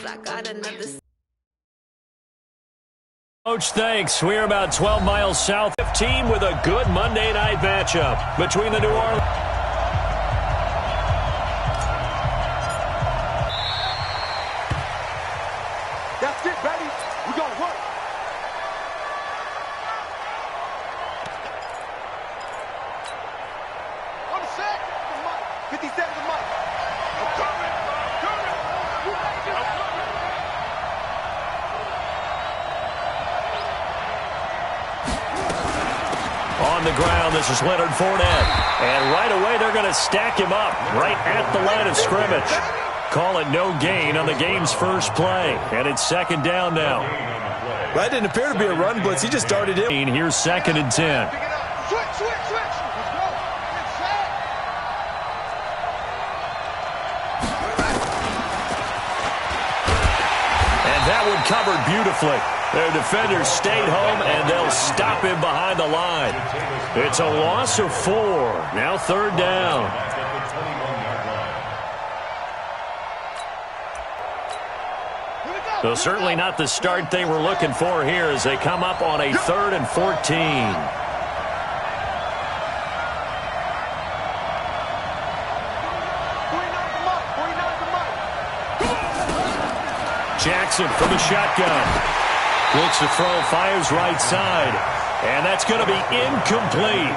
I got another. Coach, thanks. We're about 12 miles south. 15 with a good Monday night matchup between the New Orleans. That's it, baby. We're going to work. On the set. 50 seconds a month. I'm coming. On the ground, this is Leonard Fournette. And right away, they're going to stack him up right at the line of scrimmage. Call it no gain on the game's first play. And it's second down now. That didn't appear to be a run blitz. He just darted in. Here's second and 10. Switch. Let's go. And that one covered beautifully. Their defenders stayed home, and they'll stop him behind the line. It's a loss of 4. Now third down. So certainly not the start they were looking for here as they come up on a 3rd and 14. Jackson from the shotgun. Looks to throw, fires right side. And that's going to be incomplete.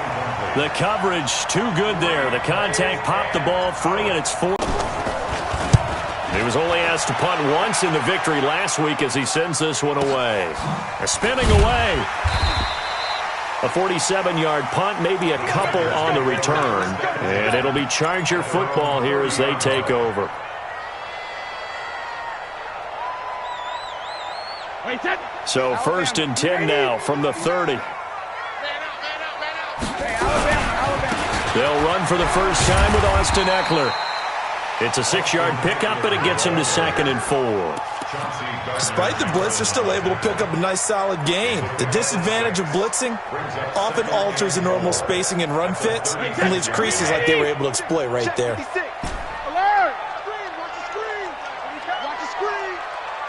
The coverage too good there. The contact popped the ball free, and it's 4. He was only asked to punt once in the victory last week as he sends this one away. They're spinning away. A 47-yard punt, maybe a couple on the return. And it'll be Charger football here as they take over. So 1st and 10 now from the 30. They'll run for the first time with Austin Eckler. It's a 6-yard pickup, but it gets him to 2nd and 4. Despite the blitz, they're still able to pick up a nice solid gain. The disadvantage of blitzing often alters the normal spacing and run fits and leaves creases like they were able to exploit right there. Alert! Watch the screen! Watch the screen!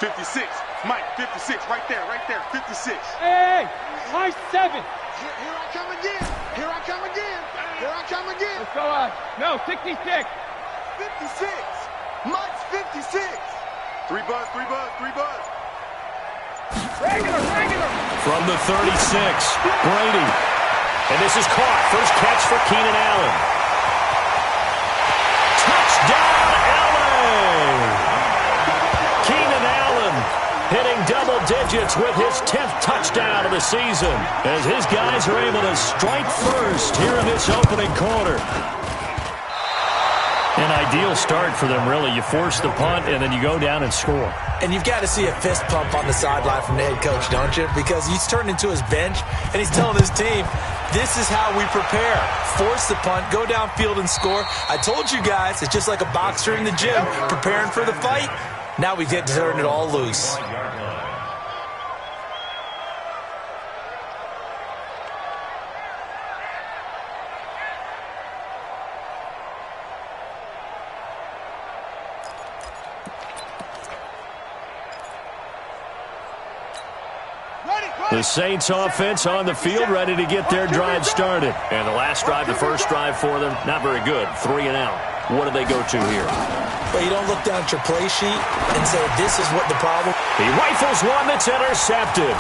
56. Mike, 56. Right there. 56. Hey! High 7! Here I come again! Let's go on. No, 66! 56! Mike's 56! 3 buzz. Regular! From the 36, Brady. And this is caught. First catch for Keenan Allen. Touchdown, LA! Keenan Allen hitting double digits with his 10th touchdown of the season as his guys are able to strike first here in this opening quarter. An ideal start for them, really. You force the punt, and then you go down and score. And you've got to see a fist pump on the sideline from the head coach, don't you? Because he's turned into his bench, and he's telling his team, this is how we prepare. Force the punt, go downfield and score. I told you guys, it's just like a boxer in the gym preparing for the fight. Now we get to turn it all loose. The Saints offense on the field, ready to get their drive started. And the last drive, the first drive for them, not very good. 3 and out. What do they go to here? Well, you don't look down at your play sheet and say, this is what the problem. He rifles one that's intercepted.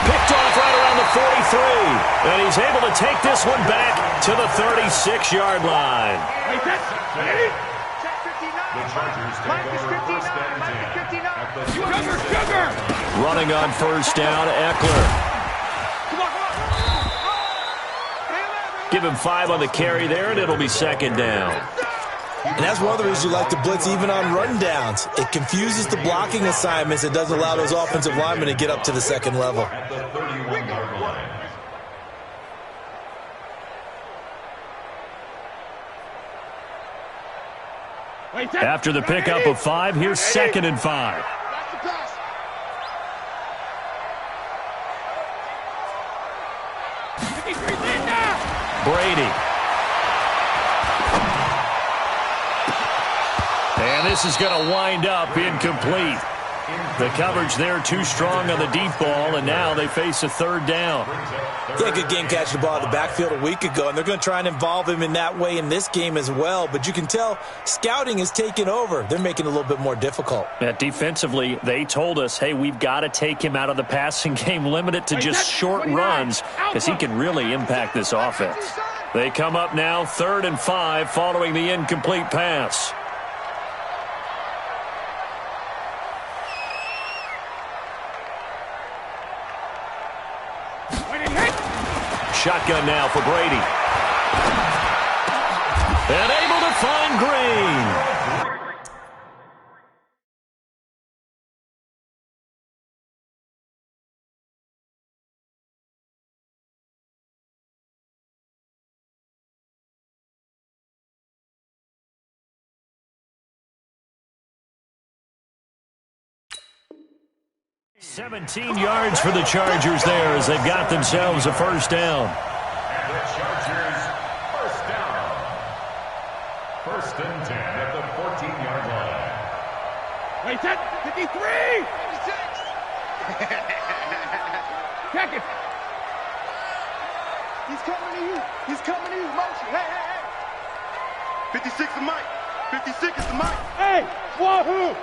Picked off right around the 43. And he's able to take this one back to the 36-yard line. Sugar! Running on first down, Eckler. Give him 5 on the carry there, and it'll be 2nd down. And that's one of the reasons you like to blitz even on run downs. It confuses the blocking assignments. It doesn't allow those offensive linemen to get up to the second level. After the pickup of 5, here's 2nd and 5. Brady. And this is going to wind up incomplete. The coverage there too strong on the deep ball, and now they face a third down. Yeah, good game catching the ball in the backfield a week ago, and they're going to try and involve him in that way in this game as well. But you can tell scouting is taking over. They're making it a little bit more difficult. Yeah, defensively, they told us, hey, we've got to take him out of the passing game, limit it to just short runs, because he can really impact this offense. They come up now 3rd and 5 following the incomplete pass. Shotgun now for Brady. And able to find Green. $17 yards for the Chargers there as they've got themselves a first down. And the Chargers, first down. 1st and 10 at the 14-yard line. Wait, 53! 56! Check it! He's coming to you. He's coming to you. Motion. Hey. 56 is Mike. 56 is the Mike. Hey, wahoo!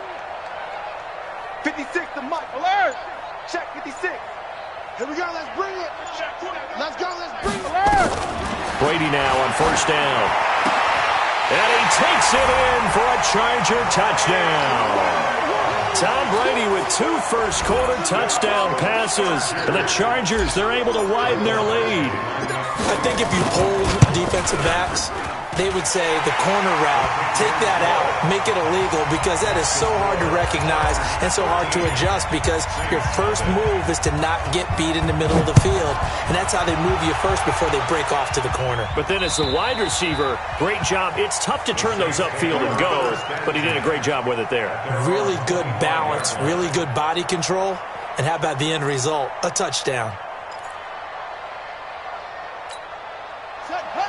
56 to Mike. Alert! Check 56. Here we go. Let's bring it. Let's go. Let's bring it. Alert! Brady now on first down. And he takes it in for a Charger touchdown. Tom Brady with 2 first-quarter touchdown passes. And the Chargers, they're able to widen their lead. I think if you polled defensive backs, they would say the corner route, take that out, make it illegal, because that is so hard to recognize and so hard to adjust, because your first move is to not get beat in the middle of the field, and that's how they move you first before they break off to the corner. But then as the wide receiver, great job. It's tough to turn those upfield and go, but he did a great job with it there. Really good balance, really good body control, and how about the end result? A touchdown.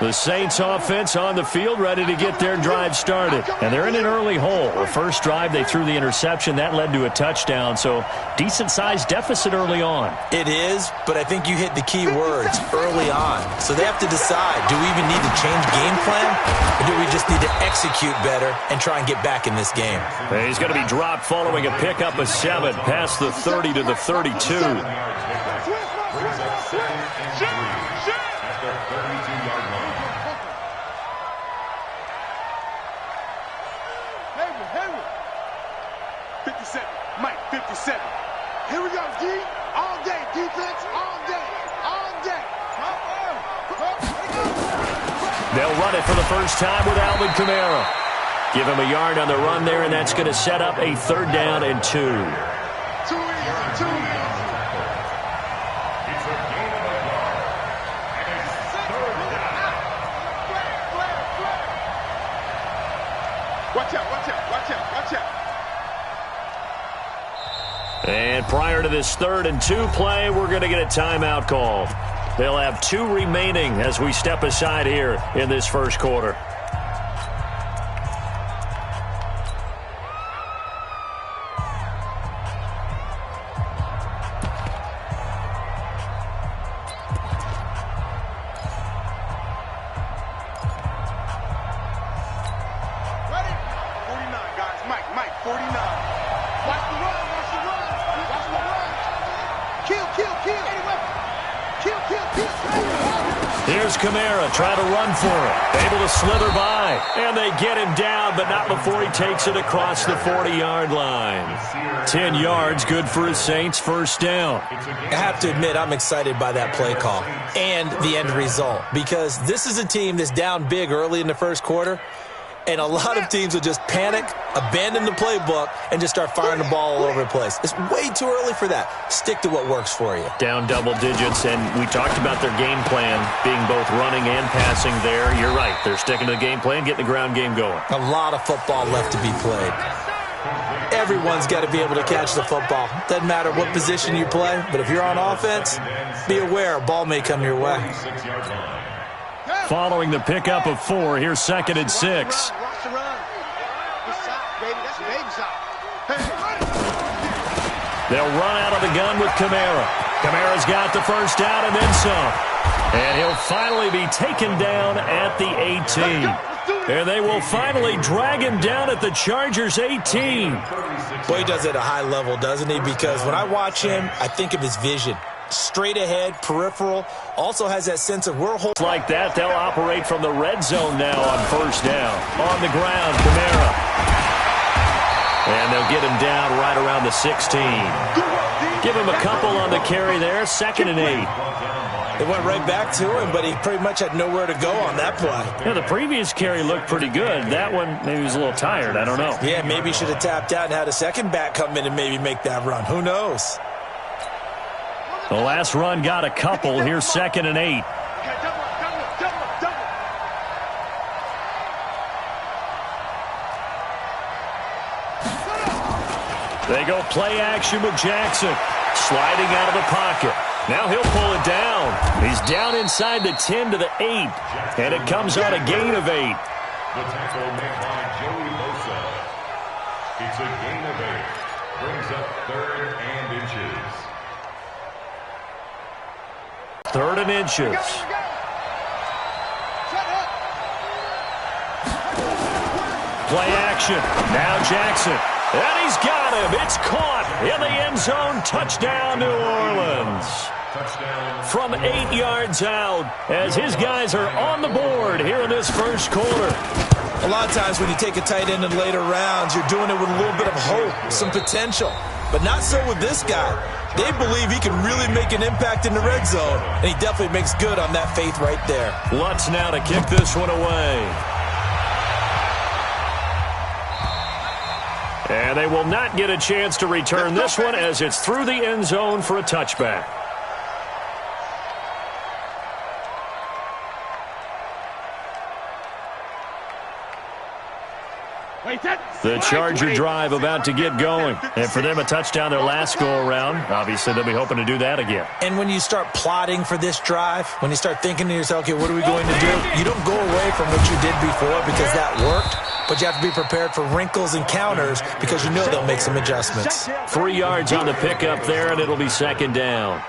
The Saints offense on the field, ready to get their drive started. And they're in an early hole. The first drive, they threw the interception. That led to a touchdown, so decent-sized deficit early on. It is, but I think you hit the key words, early on. So they have to decide, do we even need to change game plan, or do we just need to execute better and try and get back in this game? And he's going to be dropped following a pickup of 7 past the 30 to the 32. Here we go, D. All day, defense, all day, all day. They'll run it for the first time with Alvin Kamara. Give him a yard on the run there, and that's going to set up a 3rd down and 2. It's a gain of a yard. And it's 3rd down. Watch out, watch out, watch out, watch out. And prior to this 3rd and 2 play, we're going to get a timeout call. They'll have 2 remaining as we step aside here in this first quarter. Ready? 49, guys. Mike, 49. Watch the run, watch the run. Watch the run. Kill. Kill. Here's Kamara trying to run for it. Able to slither by. And they get him down, but not before he takes it across the 40-yard line. 10 yards, good for his Saints, first down. I have to admit, I'm excited by that play call and the end result, because this is a team that's down big early in the first quarter, and a lot of teams will just panic, abandon the playbook, and just start firing the ball all over the place. It's way too early for that. Stick to what works for you. Down double digits, and we talked about their game plan being both running and passing there. You're right. They're sticking to the game plan, getting the ground game going. A lot of football left to be played. Everyone's got to be able to catch the football. Doesn't matter what position you play, but if you're on offense, be aware a ball may come your way. Following the pickup of 4, here's 2nd and 6. Watch the run. Good shot, baby. That's a baby shot. Hey, They'll run out of the gun with Kamara. Kamara's got the first down and then some. And he'll finally be taken down at the 18. And they will finally drag him down at the Chargers' 18. Boy, he does it at a high level, doesn't he? Because when I watch him, I think of his vision. Straight ahead, peripheral, also has that sense of we're holding. Like that, they'll operate from the red zone now on first down. On the ground, Kamara. And they'll get him down right around the 16. Give him a couple on the carry there, 2nd and 8. It went right back to him, but he pretty much had nowhere to go on that play. Yeah, the previous carry looked pretty good. That one, maybe he was a little tired. I don't know. Yeah, maybe he should have tapped out and had a second back come in and maybe make that run. Who knows? The last run got a couple. Here's 2nd and 8. They go play action with Jackson. Sliding out of the pocket. Now he'll pull it down. He's down inside the 10 to the 8. And it comes on a gain of 8. The tackle made by Joey Bosa. It's a gain of 8. Brings up 3rd and inches. 3rd and inches. Play action. Now Jackson. And he's got him. It's caught in the end zone. Touchdown, New Orleans. From 8 yards out as his guys are on the board here in this first quarter. A lot of times when you take a tight end in later rounds, you're doing it with a little bit of hope, some potential. But not so with this guy. They believe he can really make an impact in the red zone, and he definitely makes good on that faith right there. Lutz now to kick this one away. And they will not get a chance to return this one as it's through the end zone for a touchback. The Charger drive about to get going. And for them, a touchdown their last go-around. Obviously, they'll be hoping to do that again. And when you start plotting for this drive, when you start thinking to yourself, okay, what are we going to do? You don't go away from what you did before because that worked. But you have to be prepared for wrinkles and counters because you know they'll make some adjustments. 3 yards on the pickup there, and it'll be 2nd down.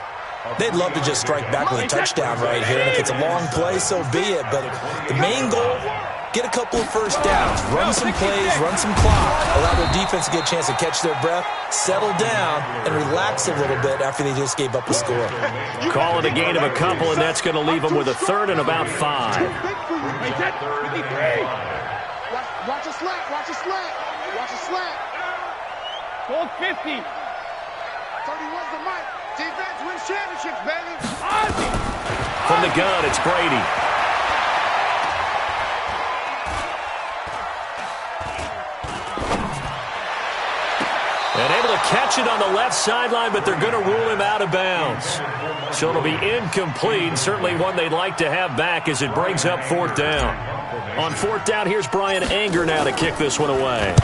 They'd love to just strike back with a touchdown right here. And if it's a long play, so be it. But the main goal, get a couple of first downs, run some plays, run some clock, allow their defense to get a chance to catch their breath, settle down, and relax a little bit after they just gave up a score. Call it a gain of a couple, and that's going to leave them with a 3rd and about 5. Watch a slant, watch a slant, watch a slant. Goal 50. 31's the mic. Defense wins championships, baby. From the gun, it's Brady. And able to catch it on the left sideline, but they're going to rule him out of bounds. So it'll be incomplete. Certainly one they'd like to have back as it brings up 4th down. On 4th down, here's Brian Anger now to kick this one away.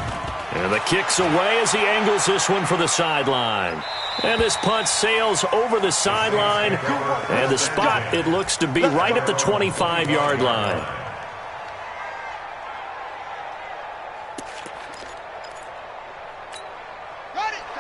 And the kick's away as he angles this one for the sideline. And this punt sails over the sideline. And the spot, it looks to be right at the 25-yard line.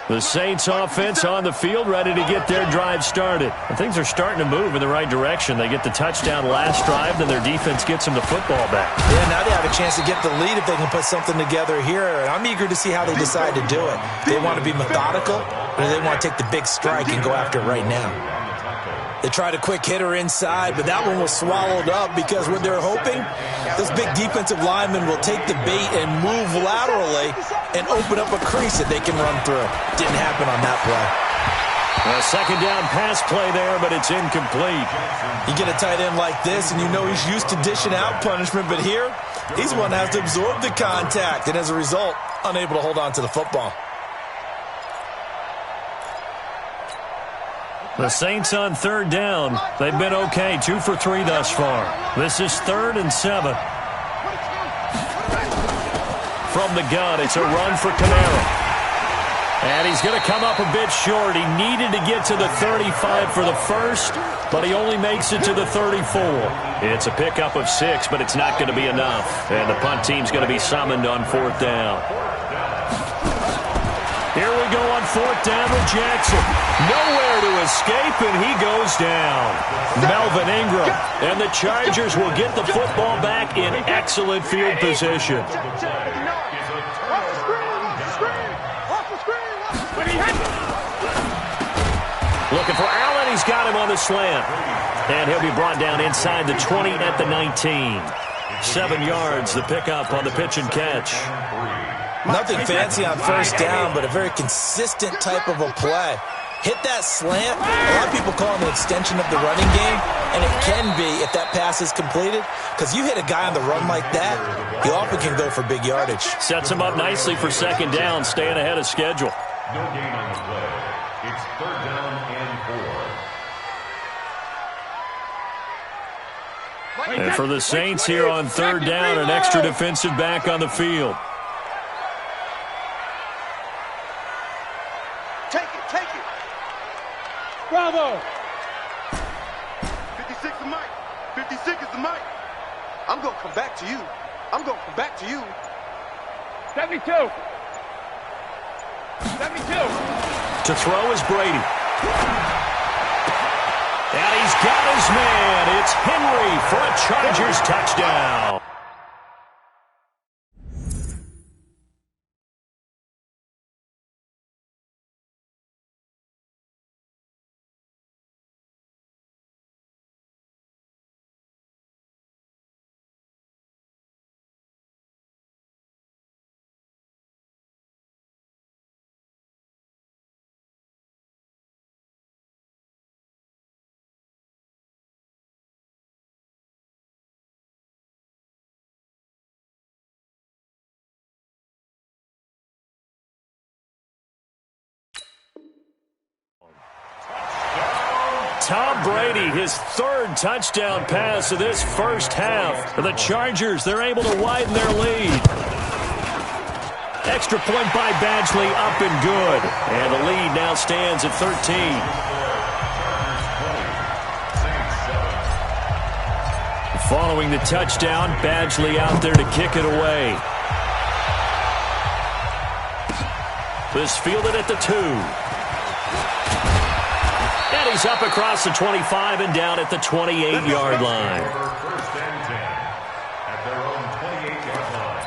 The Saints offense on the field, ready to get their drive started. And things are starting to move in the right direction. They get the touchdown last drive, then their defense gets them the football back. Yeah, now they have a chance to get the lead if they can put something together here. And I'm eager to see how they decide to do it. They want to be methodical, or they want to take the big strike and go after it right now. They tried a quick hitter inside, but that one was swallowed up because what they're hoping, those big defensive linemen will take the bait and move laterally and open up a crease that they can run through. Didn't happen on that play. A 2nd down pass play there, but it's incomplete. You get a tight end like this, and you know he's used to dishing out punishment, but here, he's one that has to absorb the contact, and as a result, unable to hold on to the football. The Saints on 3rd down. They've been okay, 2 for 3 thus far. This is 3rd and 7. From the gun, it's a run for Kamara. And he's going to come up a bit short. He needed to get to the 35 for the first, but he only makes it to the 34. It's a pickup of 6, but it's not going to be enough. And the punt team's going to be summoned on 4th down. Here we go on 4th down with Jackson. Nowhere to escape, and he goes down. Melvin Ingram. And the Chargers will get the football back in excellent field position. Looking for Allen. He's got him on the slant. And he'll be brought down inside the 20 at the 19. 7 yards, the pickup on the pitch and catch. Nothing fancy on first down, but a very consistent type of a play. Hit that slant. A lot of people call it an extension of the running game, and it can be if that pass is completed, because you hit a guy on the run like that, he often can go for big yardage. Sets him up nicely for 2nd down, staying ahead of schedule. No gain on the play. It's 3rd down and 4. And for the Saints here on 3rd down, an extra defensive back on the field. Take it. Bravo. 56 is Mike. 56 is the Mike. I'm going to come back to you. 72. To throw is Brady. And he's got his man. It's Henry for a Chargers touchdown. Tom Brady, his 3rd touchdown pass of this first half. The Chargers, they're able to widen their lead. Extra point by Badgley, up and good. And the lead now stands at 13. Following the touchdown, Badgley out there to kick it away. This fielded at the 2. And he's up across the 25 and down at the 28-yard line. First and 10 at their own 28-yard line.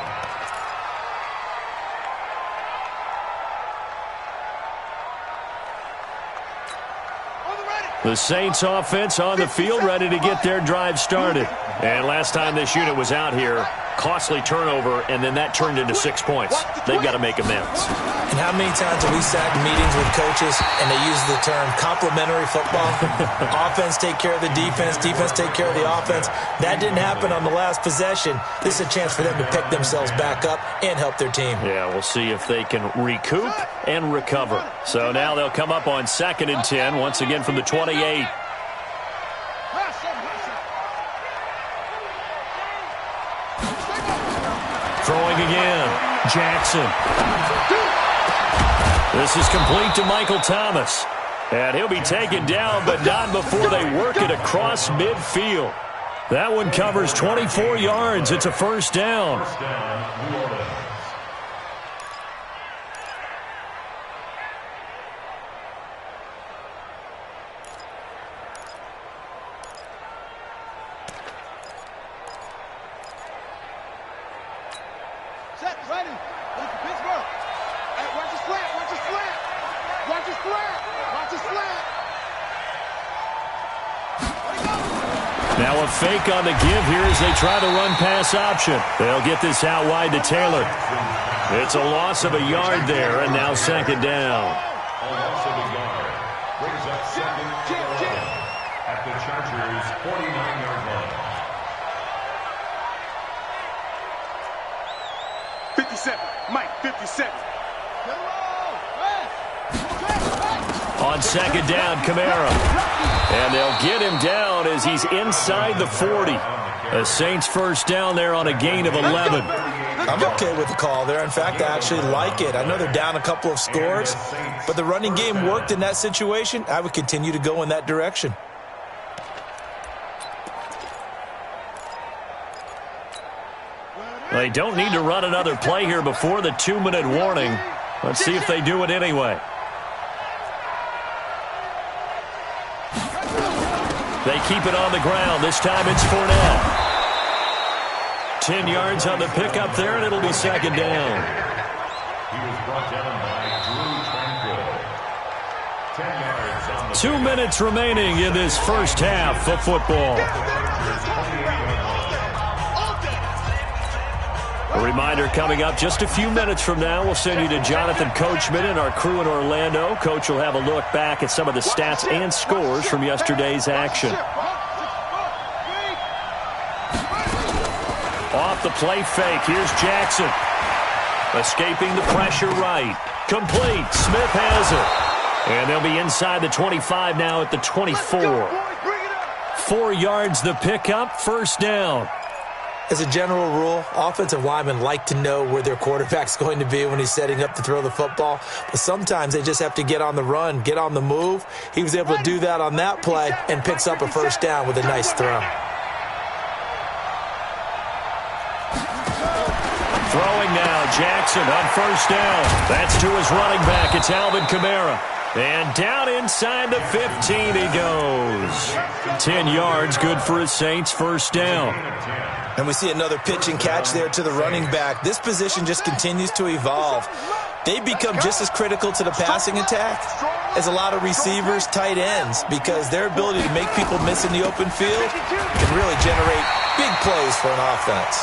The Saints offense on the field, ready to get their drive started. And last time this unit was out here, costly turnover, and then that turned into 6 points. They've got to make amends. And how many times have we sat in meetings with coaches and they use the term complementary football? Offense take care of the defense, defense take care of the offense. That didn't happen on the last possession. This is a chance for them to pick themselves back up and help their team. Yeah, we'll see if they can recoup and recover. So now they'll come up on 2nd and 10, once again from the 28. Throwing again, Jackson. This is complete to Michael Thomas. And he'll be taken down, but not before they work it across midfield. That one covers 24 yards. It's a 1st down. First down, New Orleans. Set, ready. Look at Pittsburgh. Hey, watch the slant. Watch the slant. Watch the slant. Watch the slant. Now a fake on the give here as they try the run-pass option. They'll get this out wide to Taylor. It's a loss of a yard there, and now 2nd down. A loss of a yard. Brings up 2nd and 11 at the Chargers' 49-yard line. 57. Mike, 57. On 2nd down, Kamara. And they'll get him down as he's inside the 40. The Saints 1st down there on a gain of 11. I'm okay with the call there. In fact, I actually like it. I know they're down a couple of scores, but the running game worked in that situation. I would continue to go in that direction. They don't need to run another play here before the 2-minute warning. Let's see if they do it anyway. They keep it on the ground. This time it's Fournette. 10 yards on the pickup there, and it'll be second down. He was brought down by Drew Tranquill. 10 yards on the 2 minutes remaining in this first half of football. A reminder coming up just a few minutes from now, we'll send you to Jonathan Coachman and our crew in Orlando. Coach will have a look back at some of the stats and scores from yesterday's action. Off the play fake, here's Jackson. Escaping the pressure right. Complete, Smith has it. And they'll be inside the 25 now at the 24. 4 yards the pickup, first down. As a general rule, offensive linemen like to know where their quarterback's going to be when he's setting up to throw the football. But sometimes they just have to get on the run, get on the move. He was able to do that on that play and picks up a first down with a nice throw. Throwing now, Jackson on first down. That's to his running back. It's Alvin Kamara. And down inside the 15 he goes. 10 yards, good for his Saints, first down. And we see another pitch and catch there to the running back. This position just continues to evolve. They become just as critical to the passing attack as a lot of receivers, tight ends, because their ability to make people miss in the open field can really generate big plays for an offense.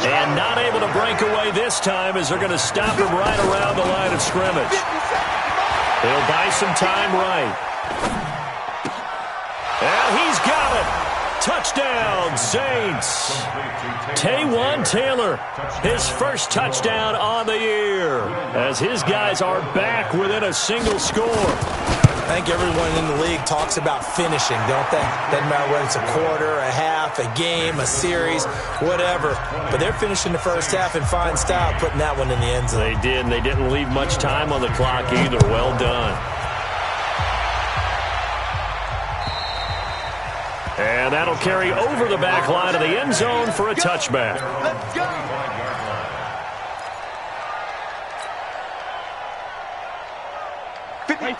And not able to break away this time as they're going to stop him right around the line of scrimmage. He'll buy some time right. And he's got it. Touchdown, Saints. Taywan Taylor, his first touchdown on the year, as his guys are back within a single score. I think everyone in the league talks about finishing, don't they? Doesn't matter whether it's a quarter, a half, a game, a series, whatever. But they're finishing the first half in fine style, putting that one in the end zone. They did, and they didn't leave much time on the clock either. Well done. And that'll carry over the back line of the end zone for a touchback. Let's go.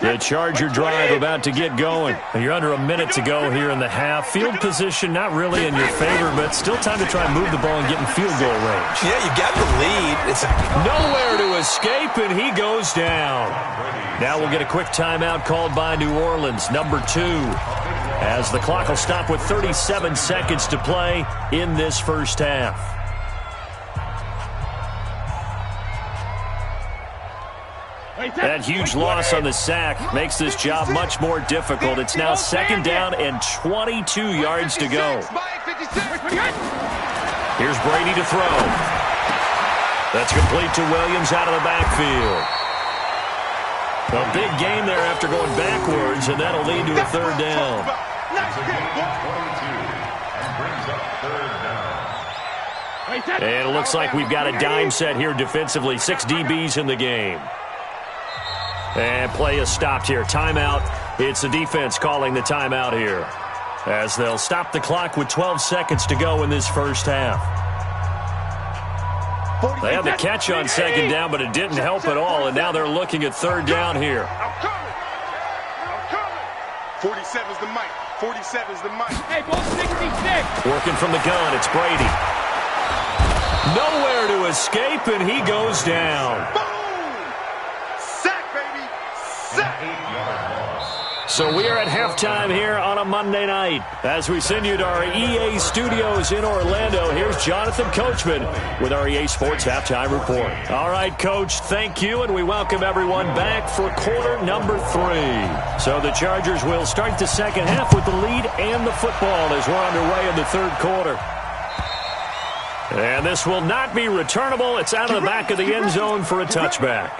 The Charger drive about to get going. And you're under a minute to go here in the half. Field position not really in your favor, but still time to try and move the ball and get in field goal range. Yeah, you got the lead. It's nowhere to escape, and he goes down. Now we'll get a quick timeout called by New Orleans, number 2. As the clock will stop with 37 seconds to play in this first half. That huge loss on the sack makes this job much more difficult. It's now second down and 22 yards to go. Here's Brady to throw. That's complete to Williams out of the backfield. A big gain there after going backwards, and that'll lead to a third down. And it looks like we've got a dime set here defensively. 6 DBs in the game. And play is stopped here. Timeout. It's the defense calling the timeout here, as they'll stop the clock with 12 seconds to go in this first half. They had the catch on second down, but it didn't help at all, and now they're looking at third down here. 47's the mic. 47's the mic. Hey, ball 66. Working from the gun, it's Brady. Nowhere to escape, and he goes down. So we are at halftime here on a Monday night. As we send you to our EA studios in Orlando, here's Jonathan Coachman with our EA Sports Halftime Report. All right, Coach, thank you, and we welcome everyone back for quarter number 3. So the Chargers will start the second half with the lead and the football as we're underway in the third quarter. And this will not be returnable. It's out of the back of the end zone for a touchback.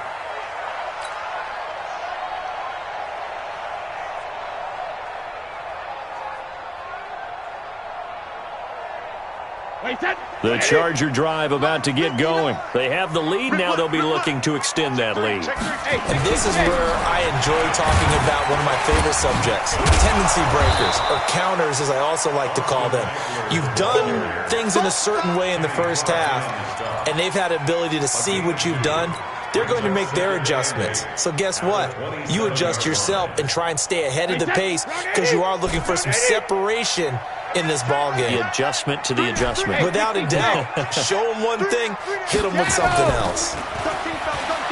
The Charger drive about to get going. They have the lead. Now they'll be looking to extend that lead. And this is where I enjoy talking about one of my favorite subjects, tendency breakers, or counters as I also like to call them. You've done things in a certain way in the first half, and they've had the ability to see what you've done they're going to make their adjustments. So guess what? You adjust yourself and try and stay ahead of the pace because you are looking for some separation in this ball game. The adjustment to the adjustment. Without a doubt. Show them one thing, hit them with something else.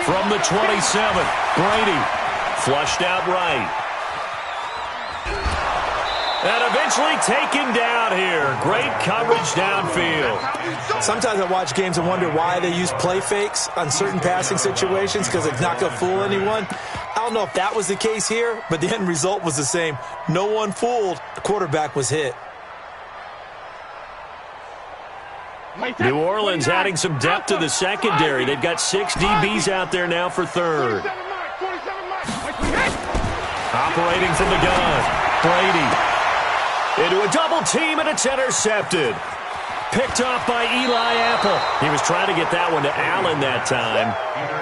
From the 27, Brady flushed out right. And eventually taken down here. Great coverage downfield. Sometimes I watch games and wonder why they use play fakes on certain passing situations because it's not going to fool anyone. I don't know if that was the case here, but the end result was the same. No one fooled. The quarterback was hit. New Orleans adding some depth to the secondary. They've got 6 DBs out there now for third. Operating from the gun, Brady. Into a double team, and it's intercepted. Picked off by Eli Apple. He was trying to get that one to Allen that time.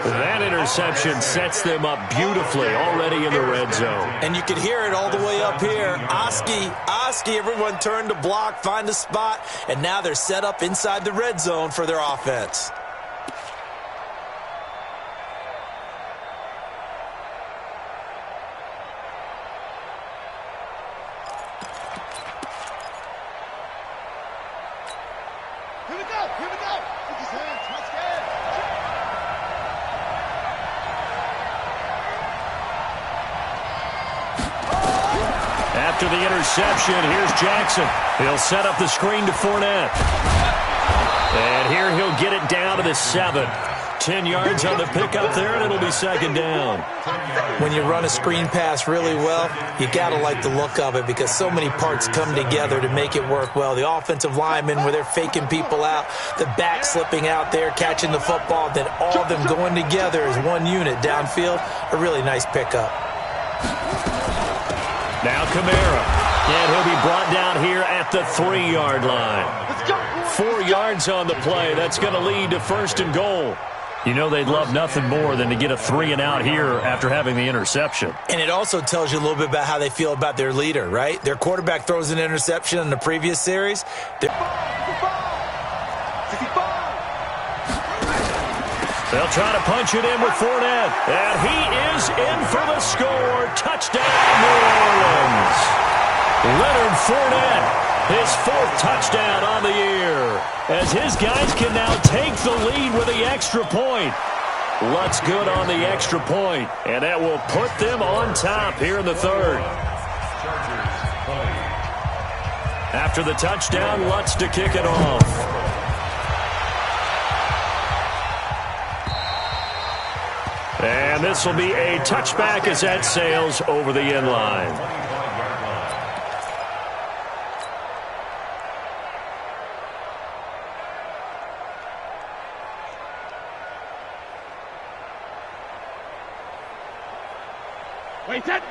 That interception sets them up beautifully already in the red zone. And you could hear it all the way up here. Oski, everyone turned to block, find a spot, and now they're set up inside the red zone for their offense. After the interception, here's Jackson. He'll set up the screen to Fournette. And here he'll get it down to the 7. 10 yards on the pickup there, and it'll be second down. When you run a screen pass really well, you got to like the look of it because so many parts come together to make it work well. The offensive linemen, where they're faking people out, the back slipping out there, catching the football, then all of them going together as one unit downfield. A really nice pickup. Now Kamara, and he'll be brought down here at the 3-yard line. 4 yards on the play. That's going to lead to first and goal. You know they'd love nothing more than to get a 3-and-out here after having the interception. And it also tells you a little bit about how they feel about their leader, right? Their quarterback throws an interception in the previous series. They'll try to punch it in with Fournette. And he is in for the score. Touchdown, New Orleans. Leonard Fournette, his 4th touchdown on the year. As his guys can now take the lead with the extra point. Lutz good on the extra point. And that will put them on top here in the 3rd. After the touchdown, Lutz to kick it off. And this will be a touchback as that sails over the end line.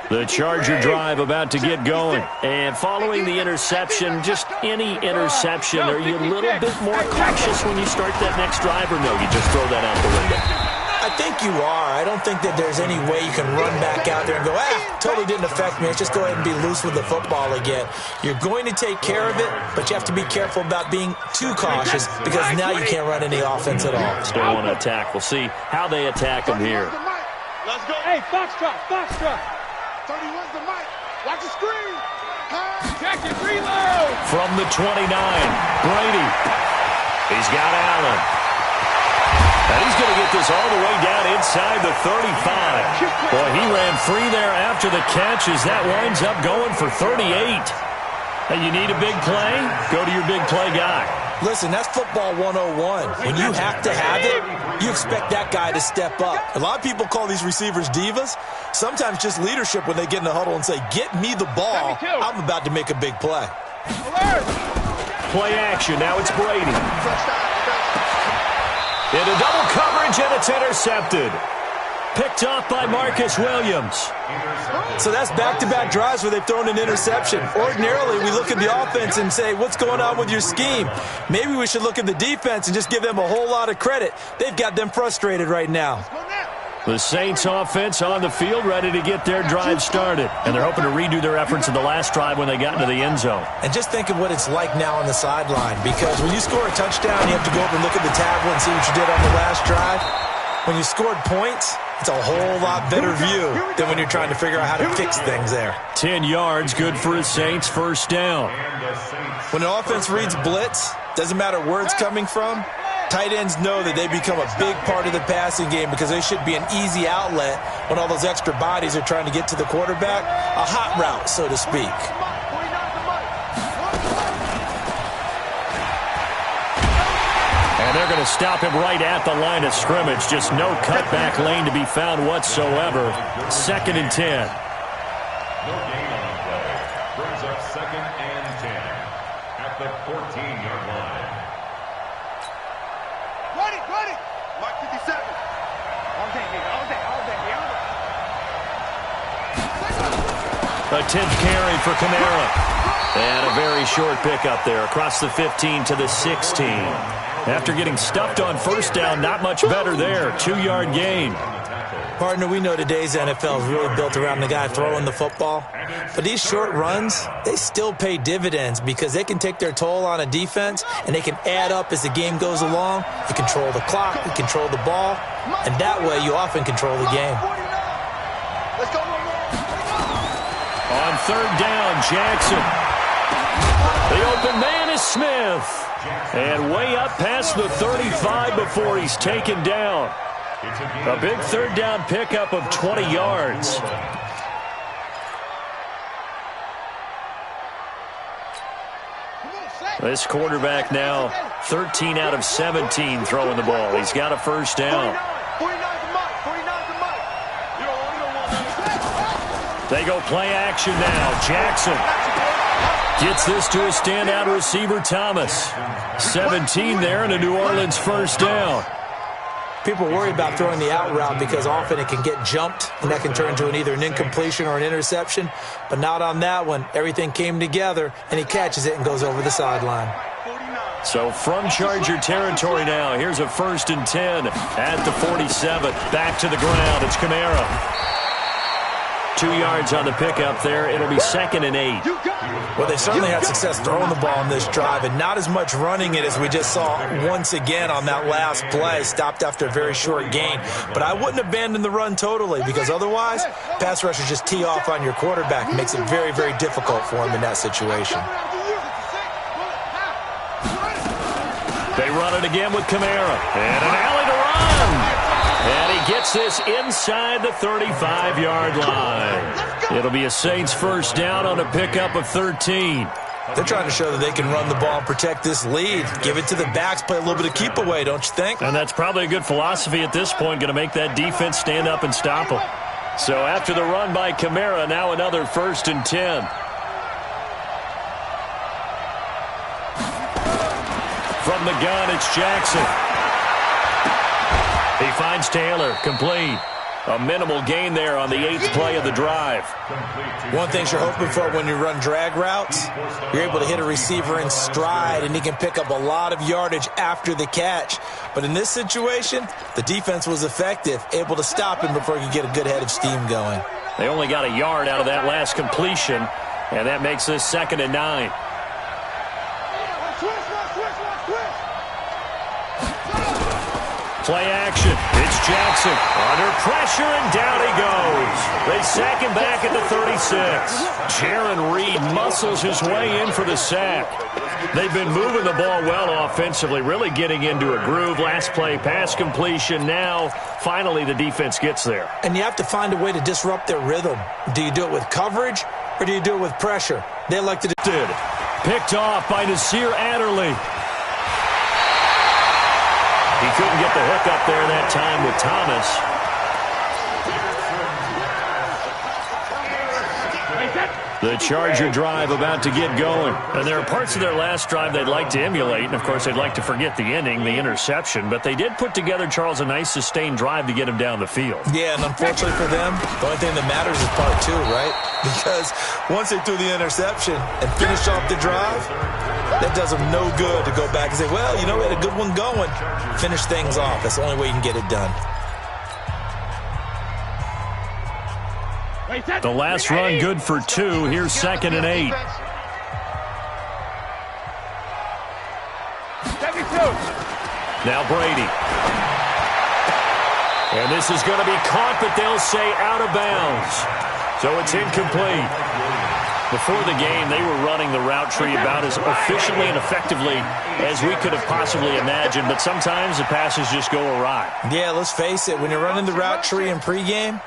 The Charger drive about to get going. And following the interception, just any interception, are you a little bit more cautious when you start that next drive, or no, you just throw that out the window? I think you are. I don't think that there's any way you can run back out there and go, totally didn't affect me. Let's just go ahead and be loose with the football again. You're going to take care of it, but you have to be careful about being too cautious because now you can't run any offense at all. Still want to attack. We'll see how they attack them here. Let's go. Hey, Foxtrot. 31's the mic. Watch the screen. Check it, reload. From the 29, Brady. He's got Allen. And he's going to get this all the way down inside the 35. Boy, he ran free there after the catch as that winds up going for 38. Hey, you need a big play? Go to your big play guy. Listen, that's football 101. When you have to have it, you expect that guy to step up. A lot of people call these receivers divas. Sometimes just leadership when they get in the huddle and say, get me the ball. I'm about to make a big play. Play action. Now it's Brady. Into double coverage, and it's intercepted. Picked off by Marcus Williams. So that's back-to-back drives where they've thrown an interception. Ordinarily, we look at the offense and say, what's going on with your scheme? Maybe we should look at the defense and just give them a whole lot of credit. They've got them frustrated right now. The Saints offense on the field, ready to get their drive started. And they're hoping to redo their efforts in the last drive when they got into the end zone. And just think of what it's like now on the sideline. Because when you score a touchdown, you have to go over and look at the tablet and see what you did on the last drive. When you scored points, it's a whole lot better view than when you're trying to figure out how to fix things there. 10 yards, good for the Saints, first down. When an offense reads blitz, doesn't matter where it's coming from, tight ends know that they become a big part of the passing game because they should be an easy outlet when all those extra bodies are trying to get to the quarterback. A hot route, so to speak. And they're going to stop him right at the line of scrimmage. Just no cutback lane to be found whatsoever. 2nd and 10. No gain on the play. Brings up 2nd and 10 at the 14-yard line. Run it, run it. Mike 57. All day, baby, all day, all day, all day. A 10th carry for Kamara. And a very short pickup there across the 15 to the 16. After getting stuffed on first down, not much better there. 2-yard gain. Partner, we know today's NFL is really built around the guy throwing the football. But these short runs, they still pay dividends because they can take their toll on a defense and they can add up as the game goes along. You control the clock, you control the ball, and that way you often control the game. Let's go. On 3rd down, Jackson. The open man is Smith. And way up past the 35 before he's taken down. A big 3rd down pickup of 20 yards. This quarterback now 13 out of 17 throwing the ball. He's got a first down. They go play action now. Jackson gets this to a standout receiver, Thomas. 17 there and a New Orleans first down. People worry about throwing the out route because often it can get jumped, and that can turn into either an incompletion or an interception. But not on that one. Everything came together, and he catches it and goes over the sideline. So from Charger territory now, here's a 1st and 10 at the 47. Back to the ground. It's Kamara. 2 yards on the pickup there. It'll be 2nd and 8. Well, they certainly had success throwing the ball on this drive and not as much running it as we just saw once again on that last play. Stopped after a very short gain. But I wouldn't abandon the run totally because otherwise, pass rushers just tee off on your quarterback. It makes it very, very difficult for him in that situation. They run it again with Kamara. And an alley to run. And he gets this inside the 35-yard line. It'll be a Saints first down on a pickup of 13. They're trying to show that they can run the ball and protect this lead. Give it to the backs, play a little bit of keep away, don't you think? And that's probably a good philosophy at this point, going to make that defense stand up and stop them. So after the run by Kamara, now another 1st and 10. From the gun, it's Jackson. He finds Taylor, complete. A minimal gain there on the 8th play of the drive. One thing you're hoping for when you run drag routes, you're able to hit a receiver in stride, and he can pick up a lot of yardage after the catch. But in this situation, the defense was effective, able to stop him before he could get a good head of steam going. They only got a yard out of that last completion, and that makes this 2nd and 9. Play action. It's Jackson under pressure, and down he goes. They sack him back at the 36. Jaron Reed muscles his way in for the sack. They've been moving the ball well offensively, really getting into a groove. Last play, pass completion. Now, finally, the defense gets there. And you have to find a way to disrupt their rhythm. Do you do it with coverage, or do you do it with pressure? They like to do it. Picked off by Nasir Adderley. He couldn't get the hook up there that time with Thomas. The Charger drive about to get going. And there are parts of their last drive they'd like to emulate. And, of course, they'd like to forget the ending, the interception. But they did put together, Charles, a nice sustained drive to get him down the field. Yeah, and unfortunately for them, the only thing that matters is part 2, right? Because once they threw the interception and finished off the drive, that does them no good to go back and say, well, you know, we had a good one going. Finish things off. That's the only way you can get it done. The last run good for 2. Here's 2nd and 8. Now Brady. And this is going to be caught, but they'll say out of bounds. So it's incomplete. Before the game, they were running the route tree about as efficiently and effectively as we could have possibly imagined, but sometimes the passes just go awry. Yeah, let's face it. When you're running the route tree in pregame,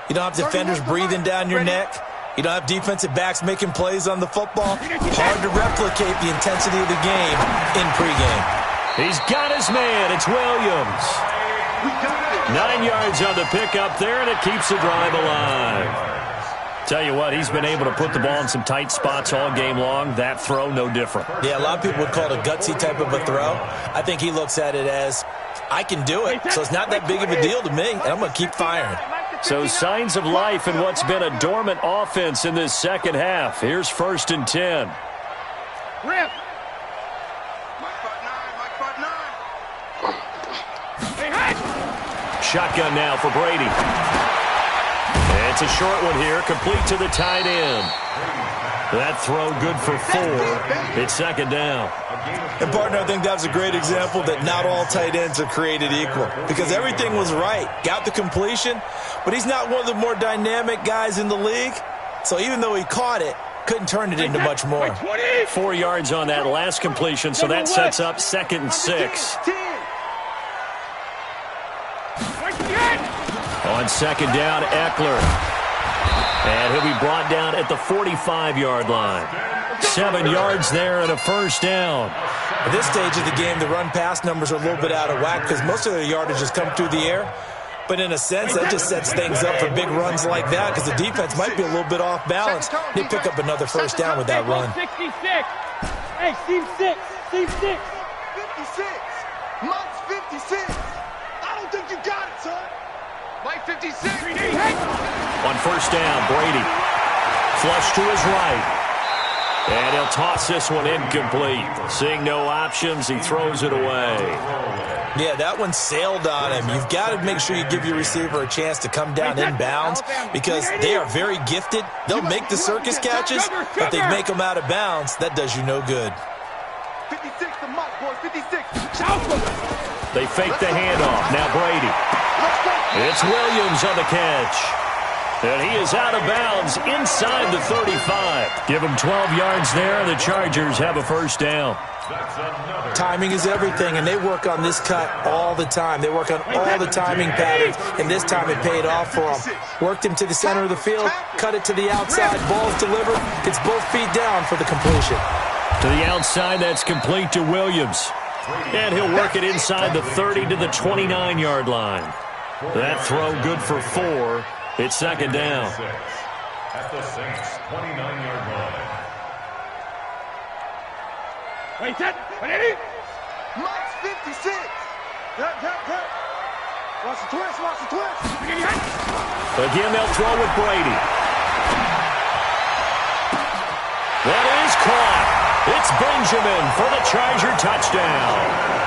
you don't have defenders breathing down your neck. You don't have defensive backs making plays on the football. Hard to replicate the intensity of the game in pregame. He's got his man. It's Williams. 9 yards on the pickup there, and it keeps the drive alive. Tell you what, he's been able to put the ball in some tight spots all game long. That throw, no different. Yeah, a lot of people would call it a gutsy type of a throw. I think he looks at it as, I can do it, so it's not that big of a deal to me, and I'm going to keep firing. So signs of life in what's been a dormant offense in this second half. Here's 1st and 10. Rip. Shotgun now for Brady. And it's a short one here, complete to the tight end. That throw good for 4. It's 2nd down. And, partner, I think that was a great example that not all tight ends are created equal, because everything was right. Got the completion, but he's not one of the more dynamic guys in the league. So even though he caught it, couldn't turn it into much more. 4 yards on that last completion, so that sets up 2nd and 6. On 2nd down, Eckler. And he'll be brought down at the 45-yard line. 7 yards there and a 1st down. At this stage of the game, the run-pass numbers are a little bit out of whack because most of their yardage has come through the air. But in a sense, that just sets things up for big runs like that because the defense might be a little bit off balance. They pick up another 1st down with that run. 66. Hey, Steve 6. Steve 6. 56. Mike's 56. I don't think you got it, son. Mike 56. On 1st down, Brady. Flush to his right. And he'll toss this one incomplete. Seeing no options, he throws it away. Yeah, that one sailed on him. You've got to make sure you give your receiver a chance to come down inbounds because they are very gifted. They'll make the circus catches, but they make them out of bounds. That does you no good. 56 to Mike, boys. 56. They fake the handoff. Now Brady. It's Williams on the catch. And he is out of bounds inside the 35. Give him 12 yards there, and the Chargers have a 1st down. Timing is everything, and they work on this cut all the time. They work on all the timing patterns, and this time it paid off for them. Worked him to the center of the field, cut it to the outside, ball's delivered. It's both feet down for the completion. To the outside, that's complete to Williams. And he'll work it inside the 30 to the 29-yard line. That throw good for 4. It's 2nd down. At the Saints' 29-yard line. Wait, set. Mike's 56. Watch the twist. Watch the twist. Again, they'll throw with Brady. That is caught. It's Benjamin for the Charger touchdown.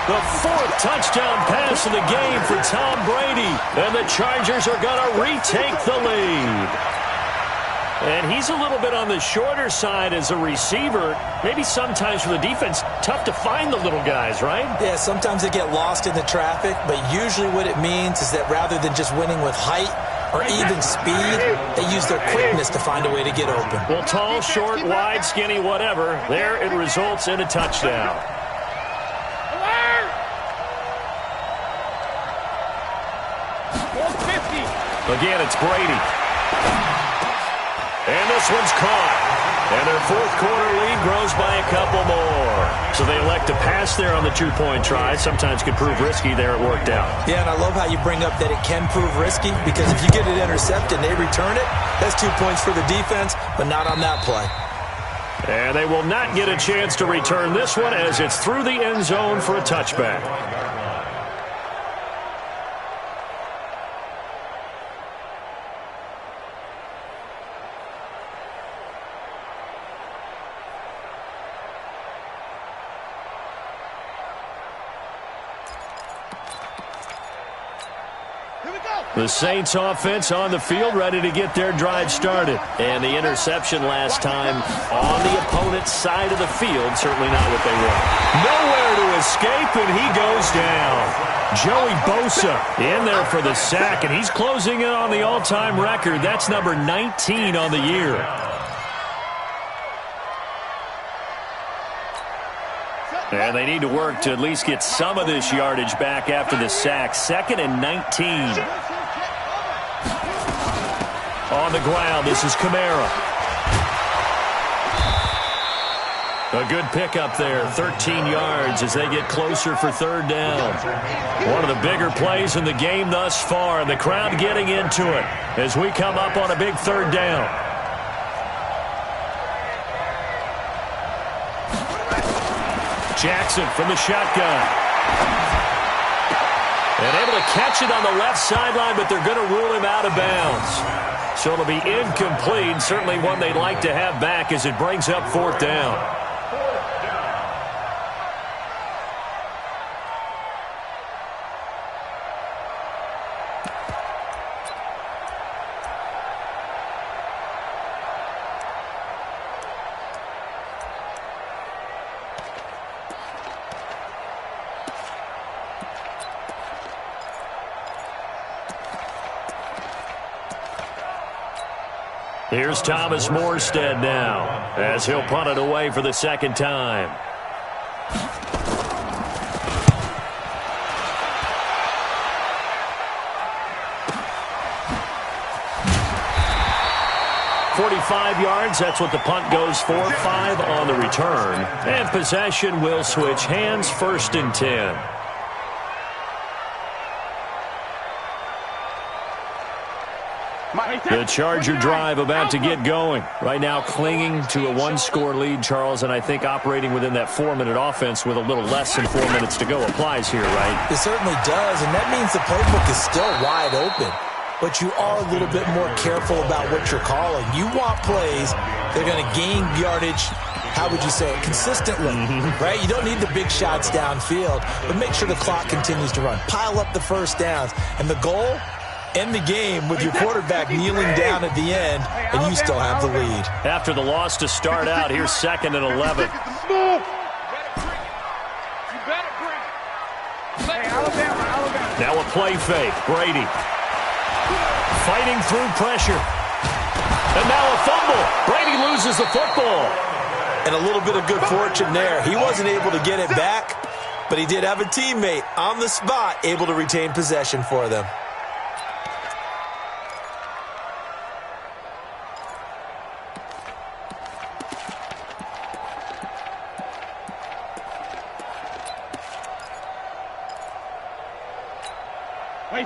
The 4th touchdown pass of the game for Tom Brady. And the Chargers are going to retake the lead. And he's a little bit on the shorter side as a receiver. Maybe sometimes for the defense, tough to find the little guys, right? Yeah, sometimes they get lost in the traffic, but usually what it means is that rather than just winning with height or even speed, they use their quickness to find a way to get open. Well, tall, short, wide, skinny, whatever, there it results in a touchdown. Again, it's Brady. And this one's caught. And their 4th quarter lead grows by a couple more. So they elect to pass there on the 2-point try. Sometimes could prove risky. There it worked out. Yeah, and I love how you bring up that it can prove risky because if you get it intercepted and they return it, that's 2 points for the defense, but not on that play. And they will not get a chance to return this one as it's through the end zone for a touchback. The Saints offense on the field, ready to get their drive started. And the interception last time on the opponent's side of the field, certainly not what they want. Nowhere to escape, and he goes down. Joey Bosa in there for the sack, and he's closing in on the all-time record. That's number 19 on the year. And they need to work to at least get some of this yardage back after the sack. 2nd and 19. On the ground, this is Kamara. A good pickup there, 13 yards as they get closer for 3rd down. One of the bigger plays in the game thus far, and the crowd getting into it as we come up on a big 3rd down. Jackson from the shotgun. And able to catch it on the left sideline, but they're going to rule him out of bounds. So it'll be incomplete, certainly one they'd like to have back as it brings up 4th down. Here's Thomas Morstead now as he'll punt it away for the 2nd time. "45 yards, that's what the punt goes for. 5 on the return. And possession will switch hands, 1st and 10. The Charger drive about to get going. Right now clinging to a 1-score lead, Charles, and I think operating within that 4-minute offense with a little less than 4 minutes to go applies here, right? It certainly does, and that means the playbook is still wide open. But you are a little bit more careful about what you're calling. You want plays that are going to gain yardage, how would you say it, consistently, right? You don't need the big shots downfield, but make sure the clock continues to run. Pile up the 1st downs, and the goal, end the game with your quarterback kneeling down at the end, and you still have the lead. After the loss to start out, here's 2nd and 11. Now a play fake. Brady fighting through pressure. And now a fumble. Brady loses the football. And a little bit of good fortune there. He wasn't able to get it back, but he did have a teammate on the spot able to retain possession for them.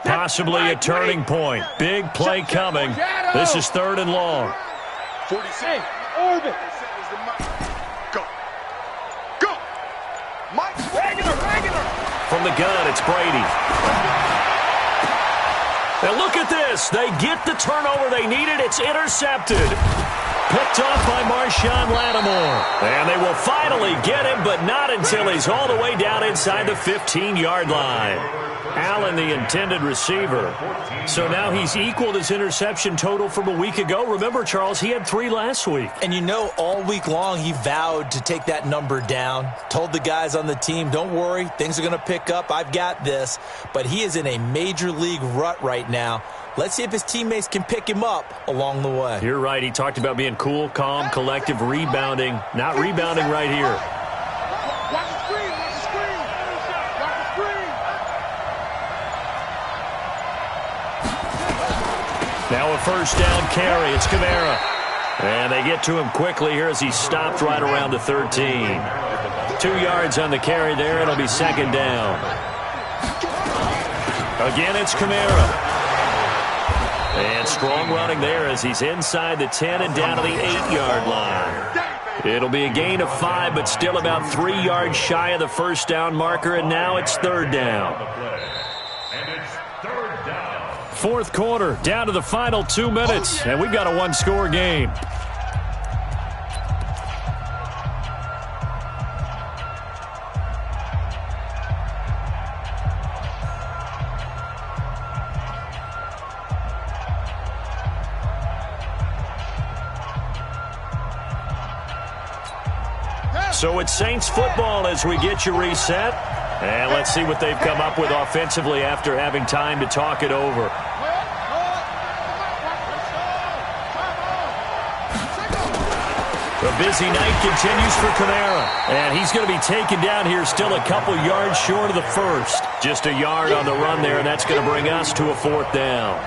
Possibly a turning point. Big play coming. This is 3rd and long. 46. Orbit. Go. Go. Mike. Regular. From the gun, it's Brady. And look at this. They get the turnover they needed. It's intercepted. Picked off by Marshawn Lattimore. And they will finally get him, but not until he's all the way down inside the 15-yard line. Allen, the intended receiver. So now he's equaled his interception total from a week ago. Remember, Charles, he had 3 last week. And you know, all week long he vowed to take that number down. Told the guys on the team, don't worry, things are going to pick up. I've got this. But he is in a major league rut right now. Let's see if his teammates can pick him up along the way. You're right. He talked about being cool, calm, collective, rebounding. Not rebounding right here. Watch the screen. Watch the screen. Watch the screen. Now a 1st down carry. It's Kamara. And they get to him quickly here as he stopped right around the 13. 2 yards on the carry there. It'll be 2nd down. Again, it's Kamara. And strong running there as he's inside the 10 and down to the 8-yard line. It'll be a gain of 5, but still about 3 yards shy of the 1st down marker, and now it's 3rd down. And it's 3rd down. 4th quarter, down to the final 2 minutes, and we've got a 1-score game. So it's Saints football as we get you reset. And let's see what they've come up with offensively after having time to talk it over. The busy night continues for Kamara. And he's going to be taken down here still a couple yards short of the first. Just a yard on the run there, and that's going to bring us to a 4th down.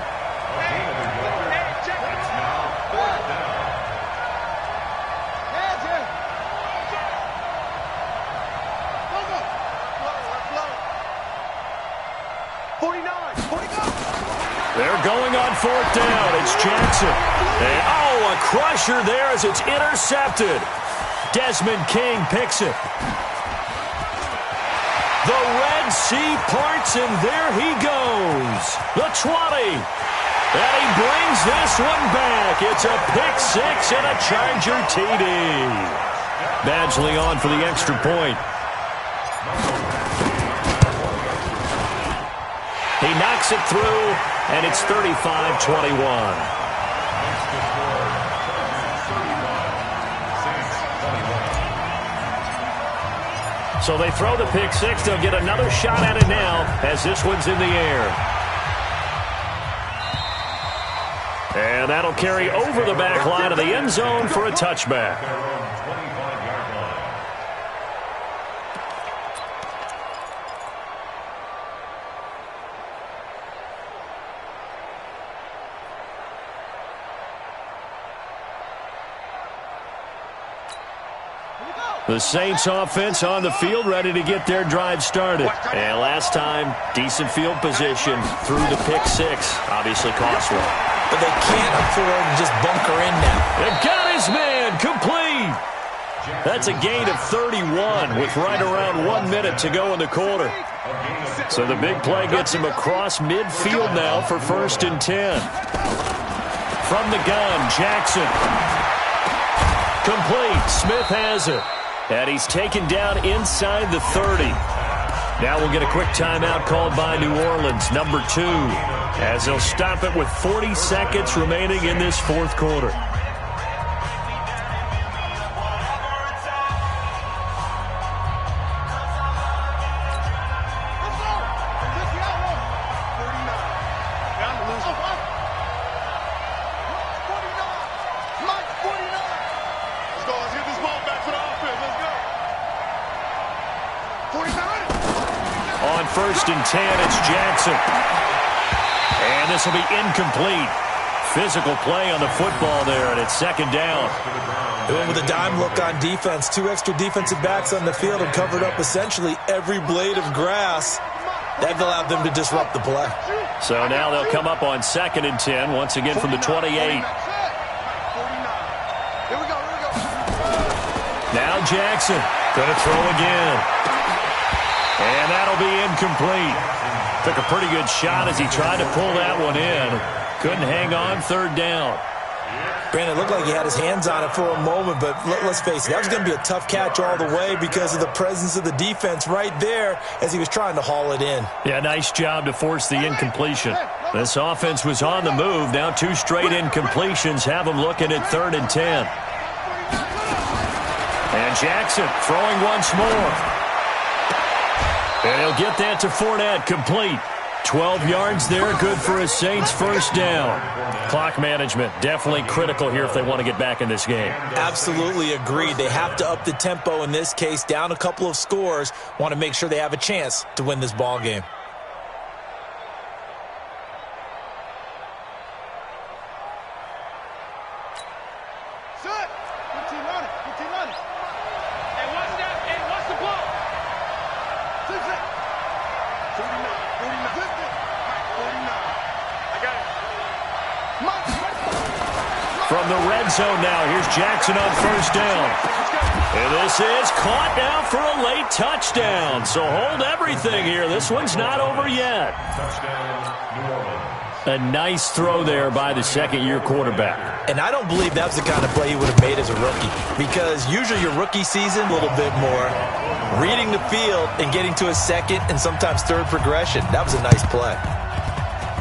They're going on 4th down. It's Jackson. And, a crusher there as it's intercepted. Desmond King picks it. The Red Sea parts, and there he goes. The 20. And he brings this one back. It's a pick six and a Charger TD. Badgley on for the extra point. He knocks it through, and it's 35-21. So they throw the pick six. They'll get another shot at it now as this one's in the air. And that'll carry over the back line of the end zone for a touchback. The Saints offense on the field, ready to get their drive started. And last time, decent field position through the pick six. Obviously costly. But they can't afford to just bunker in now. They've got his man complete. That's a gain of 31 with right around 1 minute to go in the quarter. So the big play gets him across midfield now for 1st and 10. From the gun, Jackson. Complete. Smith has it. And he's taken down inside the 30. Now we'll get a quick timeout called by New Orleans, number 2, as they'll stop it with 40 seconds remaining in this 4th quarter. On 1st and 10, it's Jackson. And this will be incomplete. Physical play on the football there, and it's 2nd down. They went with a dime look on defense. 2 extra defensive backs on the field and covered up essentially every blade of grass. That allowed them to disrupt the play. So now they'll come up on 2nd and 10, once again from the 28. Now Jackson going to throw again. And that'll be incomplete. Took a pretty good shot as he tried to pull that one in. Couldn't hang on 3rd down. Brandon, it looked like he had his hands on it for a moment, but let's face it, that was going to be a tough catch all the way because of the presence of the defense right there as he was trying to haul it in. Yeah, nice job to force the incompletion. This offense was on the move. Now 2 straight incompletions have them looking at 3rd and 10. And Jackson throwing once more. And he'll get that to Fournette, complete. 12 yards there, good for a Saints 1st down. Clock management, definitely critical here if they want to get back in this game. Absolutely agreed. They have to up the tempo in this case, down a couple of scores. Want to make sure they have a chance to win this ball game. From the red zone now, here's Jackson on 1st down. And this is caught now for a late touchdown. So hold everything here. This one's not over yet. A nice throw there by the 2nd-year quarterback. And I don't believe that was the kind of play he would have made as a rookie. Because usually your rookie season, a little bit more reading the field and getting to a 2nd and sometimes 3rd progression. That was a nice play.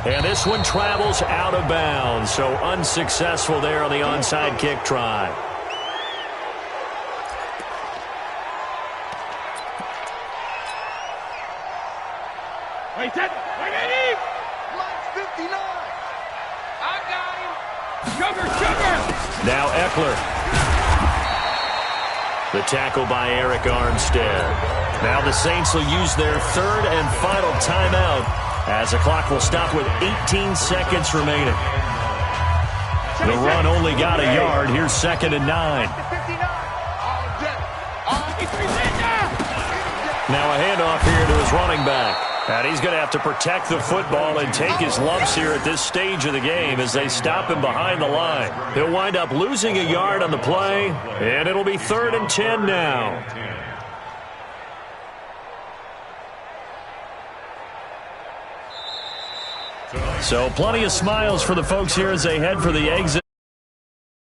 And this one travels out of bounds, so unsuccessful there on the onside kick try. Now Eckler. The tackle by Eric Armstead. Now the Saints will use their third and final timeout as the clock will stop with 18 seconds remaining. The run only got a yard. Here's 2nd and 9. Now a handoff here to his running back. And he's going to have to protect the football and take his lumps here at this stage of the game as they stop him behind the line. He'll wind up losing a yard on the play, and it'll be 3rd and 10 now. So plenty of smiles for the folks here as they head for the exit.